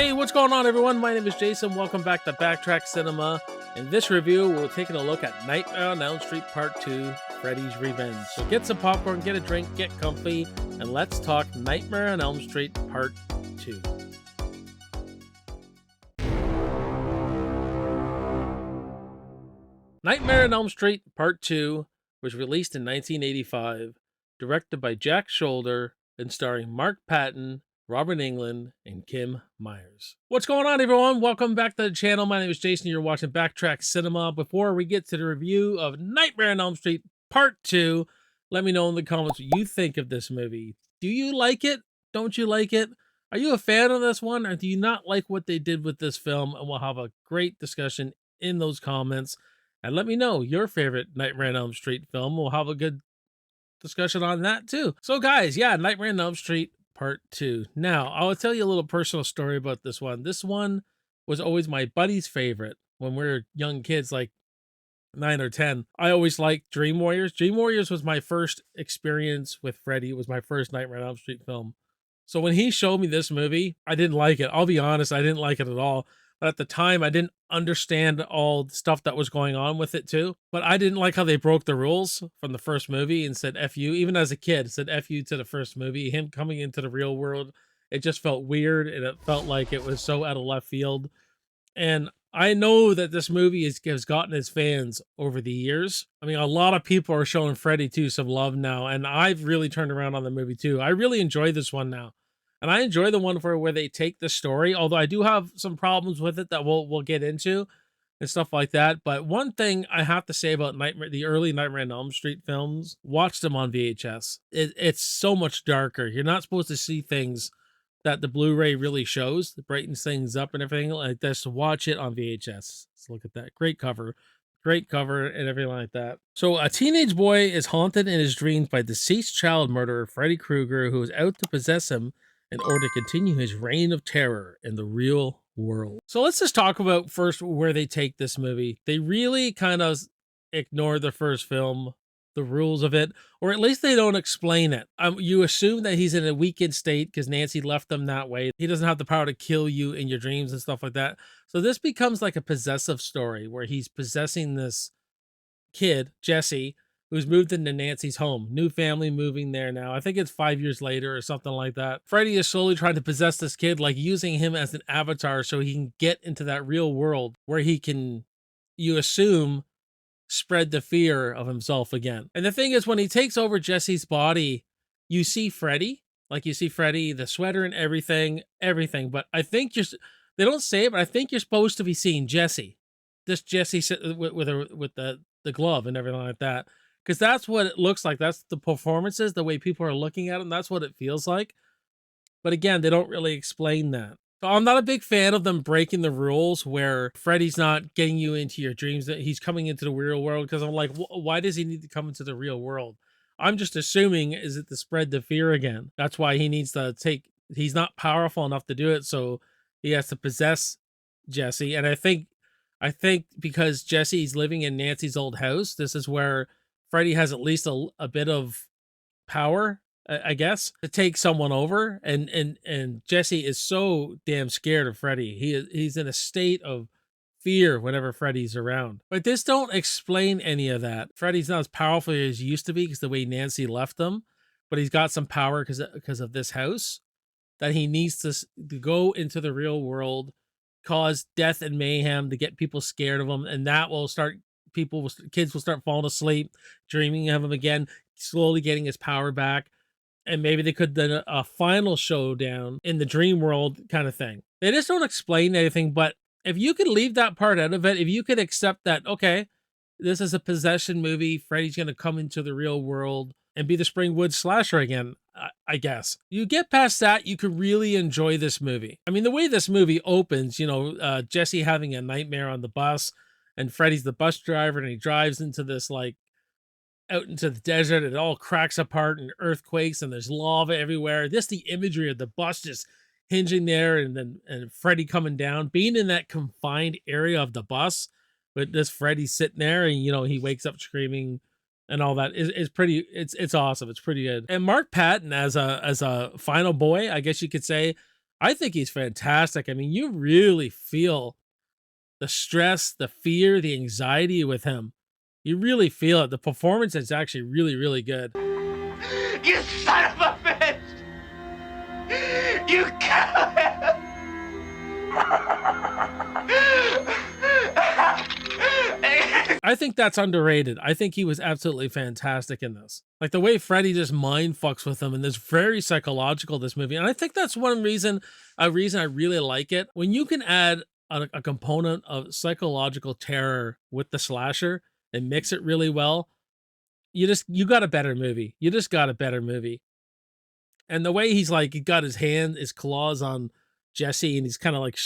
Hey, what's going on, everyone? My name is Jason. Welcome back to Backtrack Cinema. In this review, we're taking a look at Nightmare on Elm Street Part 2, Freddy's Revenge. So get some popcorn, get a drink, get comfy, and let's talk Nightmare on Elm Street Part 2. Nightmare on Elm Street Part 2 was released in 1985, directed by Jack Shoulder, and starring Mark Patton, Robert Englund, and Kim Myers. What's going on, everyone? Welcome back to the channel. My name is Jason. You're watching Backtrack Cinema. Before we get to the review of Nightmare on Elm Street Part 2, let me know in the comments what you think of this movie. Do you like it? Don't you like it? Are you a fan of this one, or do you not like what they did with this film? And we'll have a great discussion in those comments. And let me know your favorite Nightmare on Elm Street film. We'll have a good discussion on that too. So guys, yeah, Nightmare on Elm Street Part 2. Now, I'll tell you a little personal story about this one. This one was always my buddy's favorite when we were young kids, like 9 or 10. I always liked Dream Warriors. Dream Warriors was my first experience with Freddy. It was my first Nightmare on Elm Street film. So when he showed me this movie, I didn't like it. I'll be honest, I didn't like it at all. But at the time, I didn't understand all the stuff that was going on with it too. But I didn't like how they broke the rules from the first movie and said F you. Even as a kid, said F you to the first movie. Him coming into the real world, it just felt weird, and it felt like it was so out of left field. And I know that this movie has gotten its fans over the years. I mean, a lot of people are showing Freddy 2 some love now, and I've really turned around on the movie too. I really enjoy this one now. And I enjoy the one where they take the story, although I do have some problems with it that we'll get into and stuff like that. But one thing I have to say about the early Nightmare on Elm Street films, watch them on VHS. It's so much darker. You're not supposed to see things that the Blu-ray really shows, that brightens things up and everything like this. Watch it on VHS. Let's look at that. Great cover and everything like that. So a teenage boy is haunted in his dreams by deceased child murderer Freddy Krueger, who is out to possess him in order to continue his reign of terror in the real world. So let's just talk about first where they take this movie. They really kind of ignore the first film, the rules of it, or at least they don't explain it. You assume that he's in a weakened state because Nancy left him that way. He doesn't have the power to kill you in your dreams and stuff like that. So this becomes like a possessive story where he's possessing this kid, Jesse, who's moved into Nancy's home. New family moving there now. I think it's 5 years later or something like that. Freddy is slowly trying to possess this kid, like using him as an avatar so he can get into that real world where he can, you assume, spread the fear of himself again. And the thing is, when he takes over Jesse's body, you see Freddy. Like, you see Freddy, the sweater and everything. But I think they don't say it, but I think you're supposed to be seeing Jesse. This Jesse with the glove and everything like that. Because that's what it looks like. That's the performances, the way people are looking at him. That's what it feels like. But again, they don't really explain that. So I'm not a big fan of them breaking the rules where Freddy's not getting you into your dreams, that he's coming into the real world. Because I'm like, why does he need to come into the real world? I'm just assuming, is it to spread the fear again? That's why he needs to he's not powerful enough to do it. So he has to possess Jesse. And I think because Jesse's living in Nancy's old house, this is where Freddy has at least a bit of power, I guess, to take someone over. And Jesse is so damn scared of Freddy. He's in a state of fear whenever Freddy's around. But this don't explain any of that. Freddy's not as powerful as he used to be because the way Nancy left him, but he's got some power because of this house, that he needs to go into the real world, cause death and mayhem to get people scared of him, and that will start kids will start falling asleep, dreaming of him again, slowly getting his power back. And maybe they could then a final showdown in the dream world kind of thing. They just don't explain anything, but if you could leave that part out of it, if you could accept that, okay, this is a possession movie, Freddy's going to come into the real world and be the Springwood slasher again, I guess. You get past that, you could really enjoy this movie. I mean, the way this movie opens, Jesse having a nightmare on the bus, and Freddy's the bus driver, and he drives into this, like, out into the desert, and it all cracks apart and earthquakes, and there's lava everywhere. Just the imagery of the bus just hinging there, and Freddy coming down, being in that confined area of the bus, with this Freddy sitting there, and he wakes up screaming and all that is pretty. It's awesome. It's pretty good. And Mark Patton as a final boy, I guess you could say, I think he's fantastic. I mean, you really feel the stress, the fear, the anxiety with him. You really feel it. The performance is actually really, really good. You son of a bitch! You killed I think that's underrated. I think he was absolutely fantastic in this. Like the way Freddy just mind fucks with him, and this very psychological, this movie. And I think that's one reason, a reason I really like it. When you can add a component of psychological terror with the slasher and mix it really well, you got a better movie. You just got a better movie. And the way he's like, he got his claws on Jesse, and he's kind of like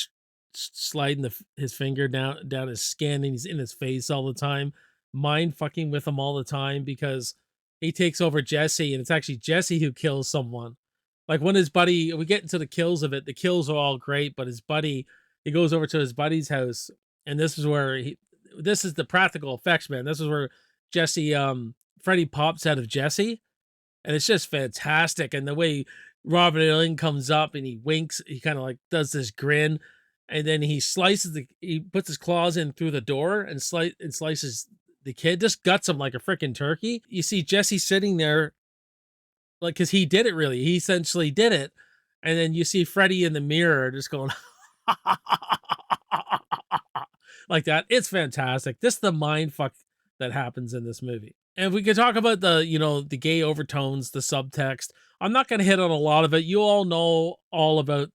sliding his finger down his skin, and he's in his face all the time, mind fucking with him all the time because he takes over Jesse, and it's actually Jesse who kills someone. Like when his buddy, we get into the kills of it. The kills are all great, but his buddy, he goes over to his buddy's house, and this is where this is the practical effects, man. This is where Jesse, Freddy pops out of Jesse, and it's just fantastic. And the way Robert Englund comes up and he winks, he kind of like does this grin, and then he puts his claws in through the door and slices the kid, just guts him like a freaking turkey. You see Jesse sitting there, like, because he did it really, he essentially did it, and then you see Freddy in the mirror just going like that. It's fantastic. This is the mind fuck that happens in this movie. And we could talk about the gay overtones, the subtext. I'm not going to hit on a lot of it. You all know all about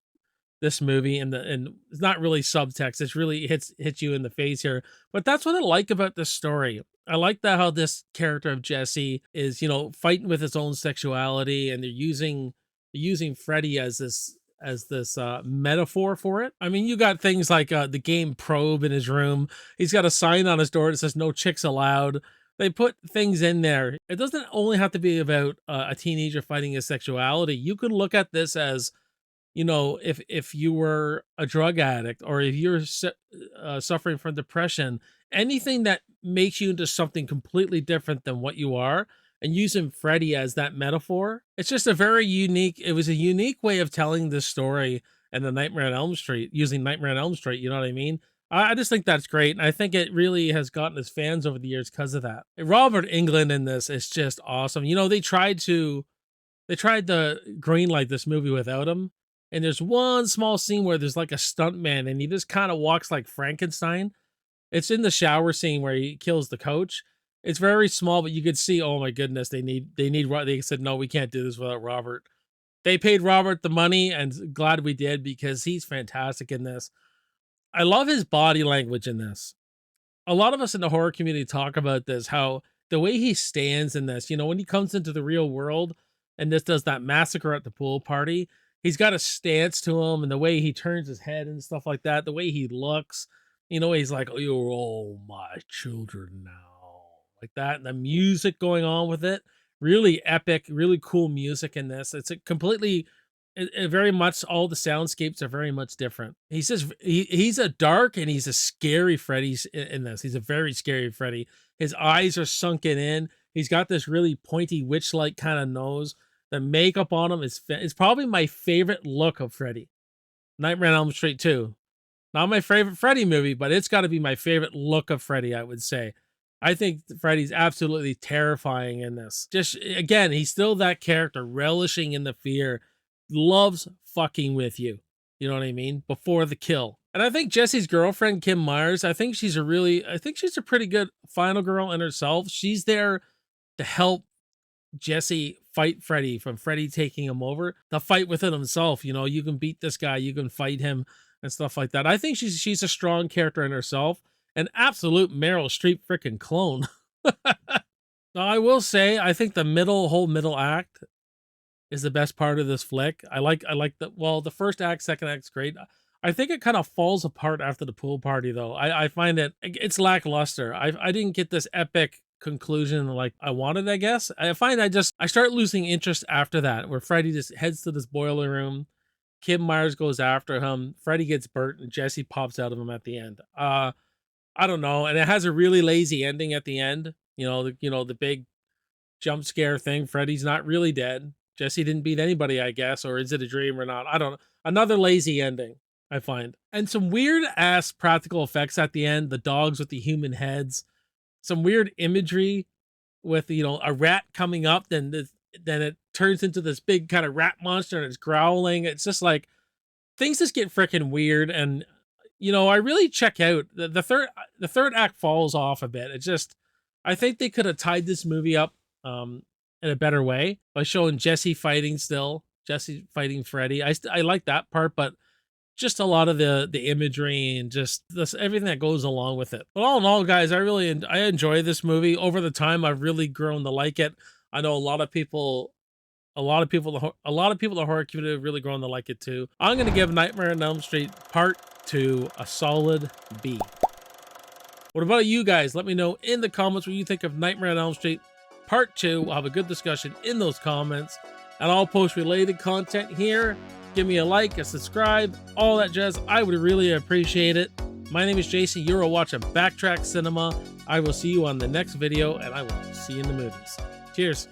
this movie, and it's not really subtext. It's really hits you in the face here. But that's what I like about this story. I like that how this character of Jesse is, fighting with his own sexuality, and they're using Freddy as this metaphor for it. I mean, you got things like the game Probe in his room. He's got a sign on his door that says "No chicks allowed." They put things in there. It doesn't only have to be about a teenager fighting his sexuality. You could look at this as, if you were a drug addict, or if you're suffering from depression, anything that makes you into something completely different than what you are, and using Freddy as that metaphor. It's just it was a unique way of telling this story, and the Nightmare on Elm Street, using Nightmare on Elm Street, you know what I mean? I just think that's great, and I think it really has gotten his fans over the years because of that. Robert Englund in this is just awesome. They tried to green light this movie without him, and there's one small scene where there's like a stuntman, and he just kind of walks like Frankenstein. It's in the shower scene where he kills the coach. It's very small, but you could see, oh my goodness, they said, no, we can't do this without Robert. They paid Robert the money, and glad we did, because he's fantastic in this. I love his body language in this. A lot of us in the horror community talk about this, how the way he stands in this, when he comes into the real world and this does that massacre at the pool party, he's got a stance to him, and the way he turns his head and stuff like that, the way he looks, he's like, oh, you're all my children now, like that. And the music going on with it, really epic, really cool music in this. It's a completely, it very much, all the soundscapes are very much different. He's a dark and he's a scary Freddy in this. He's a very scary Freddy. His eyes are sunken in. He's got this really pointy witch-like kind of nose. The makeup on him is probably my favorite look of Freddy. Nightmare on Elm Street 2. Not my favorite Freddy movie, but it's got to be my favorite look of Freddy, I would say. I think Freddy's absolutely terrifying in this. Just, again, he's still that character, relishing in the fear, loves fucking with you. You know what I mean? Before the kill. And I think Jesse's girlfriend, Kim Myers, I think she's a pretty good final girl in herself. She's there to help Jesse fight Freddy from Freddy taking him over. The fight within himself, you can beat this guy, you can fight him and stuff like that. I think she's a strong character in herself. An absolute Meryl Streep freaking clone. Now, I will say, I think the whole middle act is the best part of this flick. I like the first act, second act's great. I think it kind of falls apart after the pool party, though. I find it's lackluster. I didn't get this epic conclusion like I wanted, I guess. I find I start losing interest after that, where Freddy just heads to this boiler room. Kim Myers goes after him. Freddy gets burnt, and Jesse pops out of him at the end. I don't know, and it has a really lazy ending at the end. The big jump scare thing. Freddy's not really dead. Jesse didn't beat anybody, I guess, or is it a dream or not? I don't Another lazy ending, I find. And some weird ass practical effects at the end, the dogs with the human heads, some weird imagery with, you know, a rat coming up, then it turns into this big kind of rat monster and it's growling. It's just like things just get freaking weird. And you know, I really check out the third act falls off a bit. It's just, I think they could have tied this movie up in a better way by showing Jesse fighting Freddy. I like that part, but just a lot of the imagery and just this everything that goes along with it. But all in all, guys, I enjoy this movie. Over the time, I've really grown to like it. I know a lot of people in the horror community have really grown to like it too. I'm going to give Nightmare on Elm Street Part 2 a solid B. What about you guys? Let me know in the comments what you think of Nightmare on Elm Street Part 2. We'll have a good discussion in those comments. And I'll post related content here. Give me a like, a subscribe, all that jazz. I would really appreciate it. My name is Jason. You're watching Backtrack Cinema. I will see you on the next video, and I will see you in the movies. Cheers.